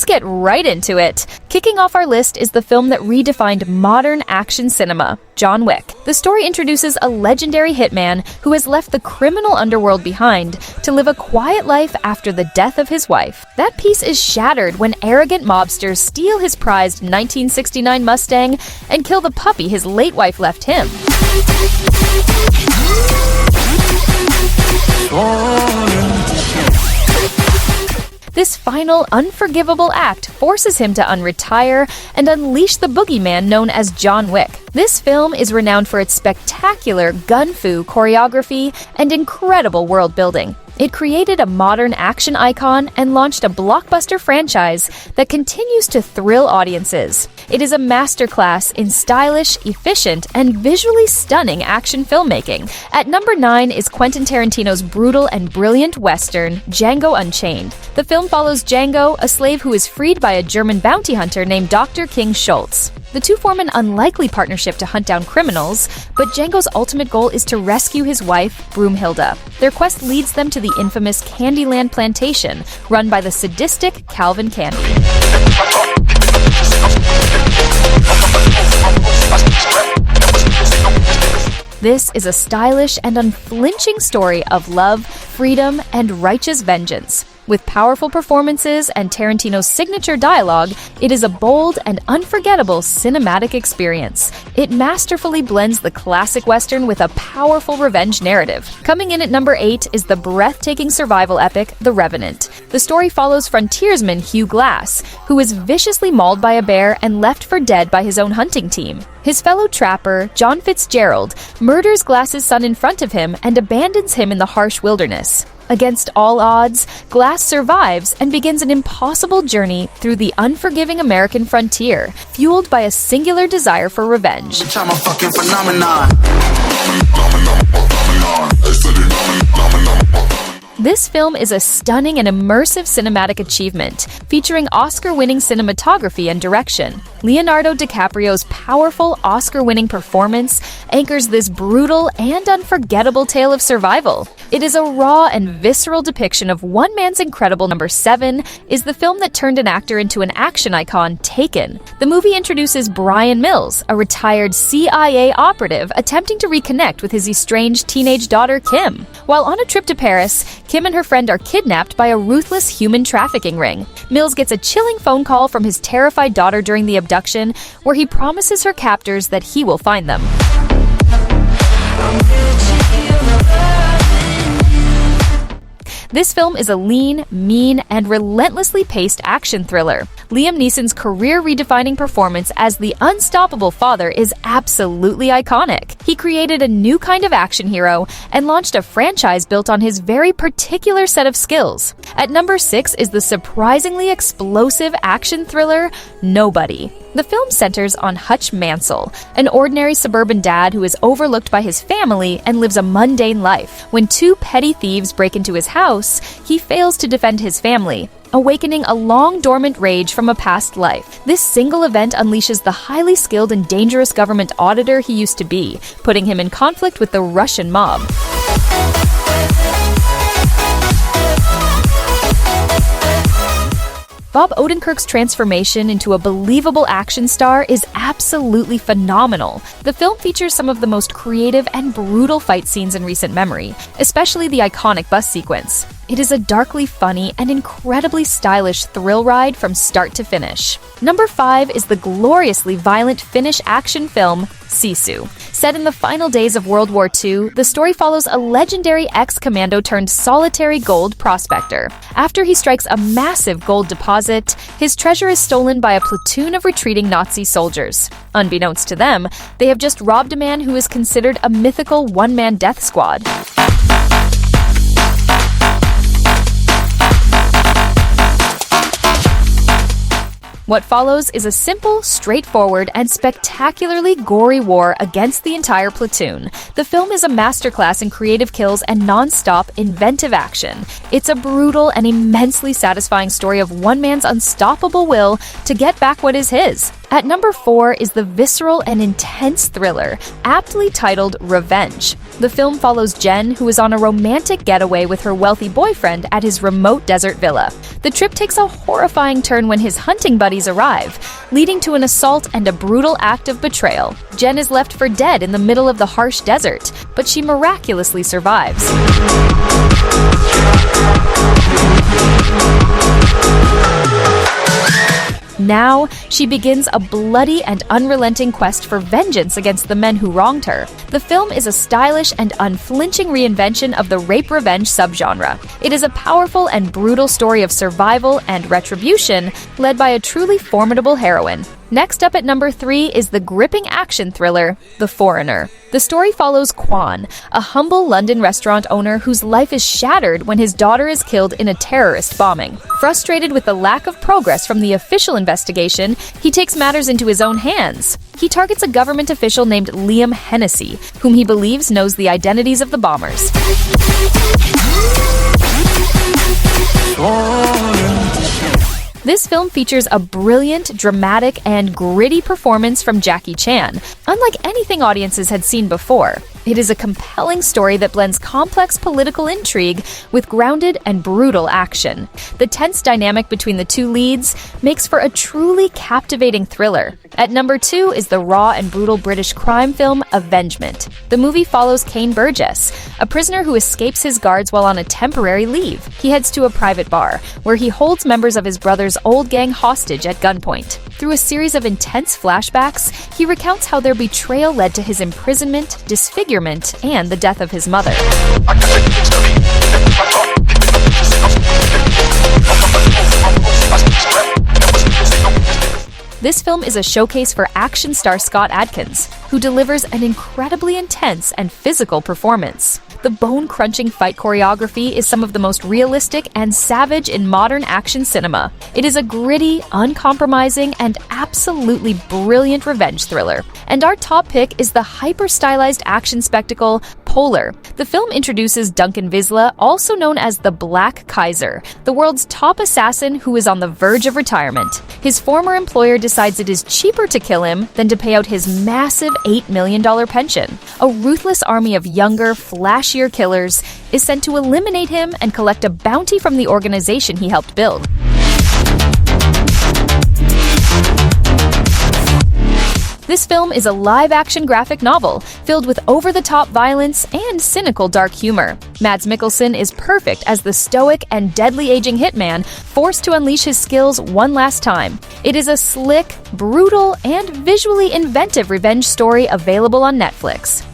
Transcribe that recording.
get right into it. Kicking off our list is the film that redefined modern action cinema, John Wick. The story introduces a legendary hitman who has left the criminal underworld behind to live a quiet life after the death of his wife. That peace is shattered when arrogant mobsters steal his prized 1969 Mustang and kill the puppy his late wife left him. This final, unforgivable act forces him to unretire and unleash the boogeyman known as John Wick. This film is renowned for its spectacular gun-fu choreography and incredible world building. It created a modern action icon and launched a blockbuster franchise that continues to thrill audiences. It is a masterclass in stylish, efficient, and visually stunning action filmmaking. At number 9 is Quentin Tarantino's brutal and brilliant western, Django Unchained. The film follows Django, a slave who is freed by a German bounty hunter named Dr. King Schultz. The two form an unlikely partnership to hunt down criminals, but Django's ultimate goal is to rescue his wife, Broomhilda. Their quest leads them to the infamous Candyland plantation, run by the sadistic Calvin Candy. This is a stylish and unflinching story of love, freedom, and righteous vengeance. With powerful performances and Tarantino's signature dialogue, it is a bold and unforgettable cinematic experience. It masterfully blends the classic Western with a powerful revenge narrative. Coming in at number 8 is the breathtaking survival epic, The Revenant. The story follows frontiersman Hugh Glass, who is viciously mauled by a bear and left for dead by his own hunting team. His fellow trapper, John Fitzgerald, murders Glass's son in front of him and abandons him in the harsh wilderness. Against all odds, Glass survives and begins an impossible journey through the unforgiving American frontier, fueled by a singular desire for revenge. This film is a stunning and immersive cinematic achievement, featuring Oscar-winning cinematography and direction. Leonardo DiCaprio's powerful Oscar-winning performance anchors this brutal and unforgettable tale of survival. It is a raw and visceral depiction of one man's incredible. Number 7 is the film that turned an actor into an action icon, Taken. The movie introduces Brian Mills, a retired CIA operative attempting to reconnect with his estranged teenage daughter, Kim. While on a trip to Paris, Kim and her friend are kidnapped by a ruthless human trafficking ring. Mills gets a chilling phone call from his terrified daughter during the abduction, where he promises her captors that he will find them. This film is a lean, mean, and relentlessly paced action thriller. Liam Neeson's career-redefining performance as the unstoppable father is absolutely iconic. He created a new kind of action hero and launched a franchise built on his very particular set of skills. At number 6 is the surprisingly explosive action thriller, Nobody. The film centers on Hutch Mansell, an ordinary suburban dad who is overlooked by his family and lives a mundane life. When two petty thieves break into his house, he fails to defend his family, awakening a long-dormant rage from a past life. This single event unleashes the highly skilled and dangerous government auditor he used to be, putting him in conflict with the Russian mob. Bob Odenkirk's transformation into a believable action star is absolutely phenomenal. The film features some of the most creative and brutal fight scenes in recent memory, especially the iconic bus sequence. It is a darkly funny and incredibly stylish thrill ride from start to finish. Number 5 is the gloriously violent Finnish action film, Sisu. Set in the final days of World War II, the story follows a legendary ex-commando turned solitary gold prospector. After he strikes a massive gold deposit, his treasure is stolen by a platoon of retreating Nazi soldiers. Unbeknownst to them, they have just robbed a man who is considered a mythical one-man death squad. What follows is a simple, straightforward, and spectacularly gory war against the entire platoon. The film is a masterclass in creative kills and non-stop, inventive action. It's a brutal and immensely satisfying story of one man's unstoppable will to get back what is his. At number 4 is the visceral and intense thriller, aptly titled Revenge. The film follows Jen, who is on a romantic getaway with her wealthy boyfriend at his remote desert villa. The trip takes a horrifying turn when his hunting buddies arrive, leading to an assault and a brutal act of betrayal. Jen is left for dead in the middle of the harsh desert, but she miraculously survives. Now, she begins a bloody and unrelenting quest for vengeance against the men who wronged her. The film is a stylish and unflinching reinvention of the rape-revenge subgenre. It is a powerful and brutal story of survival and retribution, led by a truly formidable heroine. Next up at number 3 is the gripping action thriller, The Foreigner. The story follows Kwan, a humble London restaurant owner whose life is shattered when his daughter is killed in a terrorist bombing. Frustrated with the lack of progress from the official investigation, he takes matters into his own hands. He targets a government official named Liam Hennessy, whom he believes knows the identities of the bombers. This film features a brilliant, dramatic, and gritty performance from Jackie Chan, unlike anything audiences had seen before. It is a compelling story that blends complex political intrigue with grounded and brutal action. The tense dynamic between the two leads makes for a truly captivating thriller. At number 2 is the raw and brutal British crime film Avengement. The movie follows Kane Burgess, a prisoner who escapes his guards while on a temporary leave. He heads to a private bar, where he holds members of his brother's old gang hostage at gunpoint. Through a series of intense flashbacks, he recounts how their betrayal led to his imprisonment, disfigurement, and the death of his mother. This film is a showcase for action star Scott Adkins, who delivers an incredibly intense and physical performance. The bone-crunching fight choreography is some of the most realistic and savage in modern action cinema. It is a gritty, uncompromising, and absolutely brilliant revenge thriller. And our top pick is the hyper-stylized action spectacle Polar. The film introduces Duncan Visla, also known as the Black Kaiser, the world's top assassin who is on the verge of retirement. His former employer decides it is cheaper to kill him than to pay out his massive $8 million pension. A ruthless army of younger, flashier killers is sent to eliminate him and collect a bounty from the organization he helped build. This film is a live-action graphic novel filled with over-the-top violence and cynical dark humor. Mads Mikkelsen is perfect as the stoic and deadly aging hitman forced to unleash his skills one last time. It is a slick, brutal, and visually inventive revenge story available on Netflix.